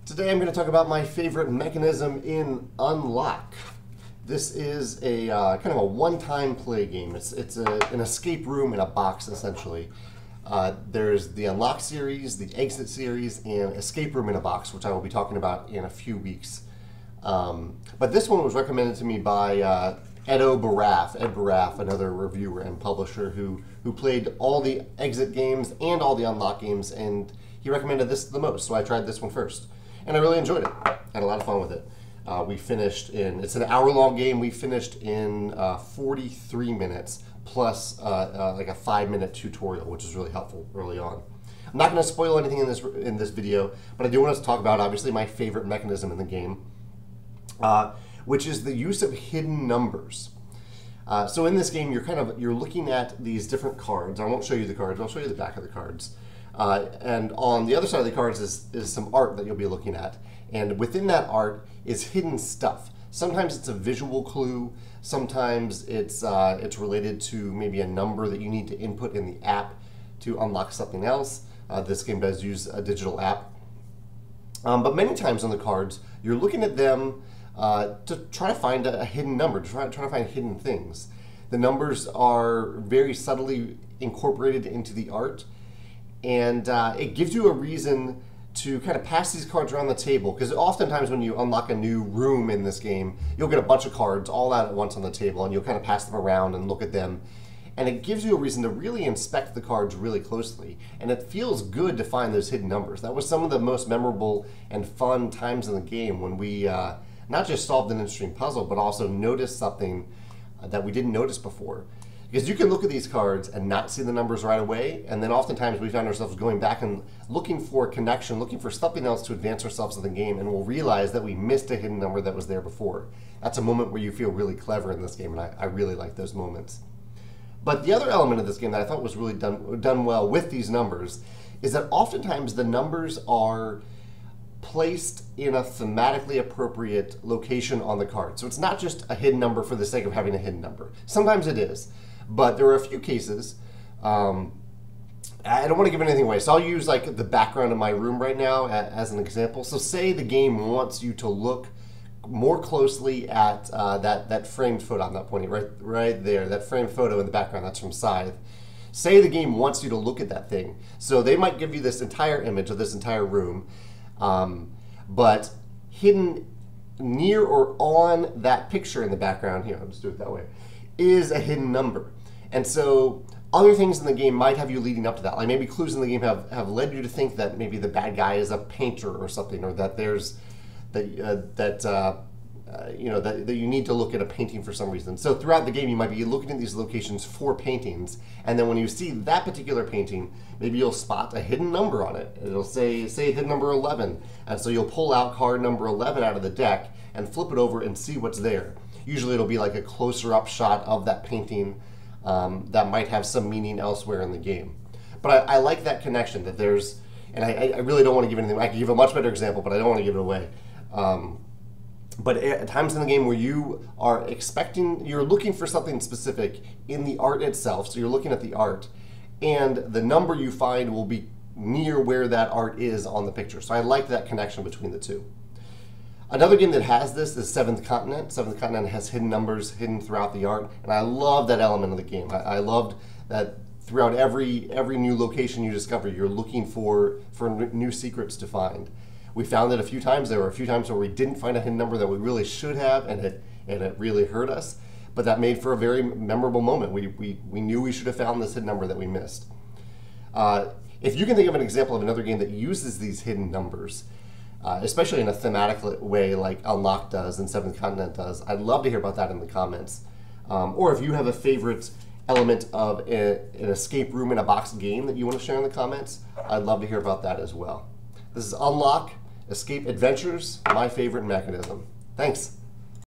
Today I'm going to talk about my favorite mechanism in Unlock. This is a kind of a one-time play game. It's an escape room in a box, essentially. There's the Unlock series, the Exit series, and Escape Room in a Box, which I will be talking about in a few weeks. But this one was recommended to me by Ed Baraf, another reviewer and publisher who played all the Exit games and all the Unlock games, and he recommended this the most, so I tried this one first. And I really enjoyed it. Had a lot of fun with it. We finished in, it's an hour-long game, we finished in 43 minutes, plus like a 5-minute tutorial, which is really helpful early on. I'm not going to spoil anything in this video, but I do want us to talk about, obviously, my favorite mechanism in the game, which is the use of hidden numbers. So in this game, you're looking at these different cards. I won't show you the cards, I'll show you the back of the cards. And on the other side of the cards is some art that you'll be looking at. And within that art is hidden stuff. Sometimes it's a visual clue. Sometimes it's related to maybe a number that you need to input in the app to unlock something else. This game does use a digital app. But many times on the cards, you're looking at them to try to find a hidden number, to try to find hidden things. The numbers are very subtly incorporated into the art. And it gives you a reason to kind of pass these cards around the table, because oftentimes when you unlock a new room in this game, you'll get a bunch of cards all out at once on the table, and you'll kind of pass them around and look at them. And it gives you a reason to really inspect the cards really closely. And it feels good to find those hidden numbers. That was some of the most memorable and fun times in the game when we not just solved an interesting puzzle, but also noticed something that we didn't notice before. Because you can look at these cards and not see the numbers right away, and then oftentimes we find ourselves going back and looking for a connection, looking for something else to advance ourselves in the game, and we'll realize that we missed a hidden number that was there before. That's a moment where you feel really clever in this game, and I really like those moments. But the other element of this game that I thought was really done well with these numbers is that oftentimes the numbers are placed in a thematically appropriate location on the card. So it's not just a hidden number for the sake of having a hidden number. Sometimes it is. But there are a few cases, I don't want to give anything away, so I'll use like the background of my room right now as an example. So say the game wants you to look more closely at that framed photo, I'm not pointing right there, that framed photo in the background, that's from Scythe. Say the game wants you to look at that thing. So they might give you this entire image of this entire room, but hidden near or on that picture in the background, here, I'll just do it that way, is a hidden number. And so other things in the game might have you leading up to that. Like maybe clues in the game have led you to think that maybe the bad guy is a painter or something, or that there's that you need to look at a painting for some reason. So throughout the game you might be looking at these locations for paintings, and then when you see that particular painting, maybe you'll spot a hidden number on it. It'll say hidden number 11, and so you'll pull out card number 11 out of the deck and flip it over and see what's there. Usually it'll be like a closer up shot of that painting that might have some meaning elsewhere in the game. But I like that connection that there's, and I really don't want to give anything, I could give a much better example, but I don't want to give it away. But at times in the game where you are you're looking for something specific in the art itself, so you're looking at the art, and the number you find will be near where that art is on the picture. So I like that connection between the two. Another game that has this is Seventh Continent. Seventh Continent has hidden numbers hidden throughout the art, and I love that element of the game. I loved that throughout every new location you discover, you're looking for new secrets to find. We found it a few times. There were a few times where we didn't find a hidden number that we really should have, and it really hurt us. But that made for a very memorable moment. We knew we should have found this hidden number that we missed. If you can think of an example of another game that uses these hidden numbers, especially in a thematic way like Unlock does and Seventh Continent does, I'd love to hear about that in the comments. Or if you have a favorite element of an escape room in a box game that you want to share in the comments, I'd love to hear about that as well. This is Unlock, Escape Adventures, my favorite mechanism. Thanks.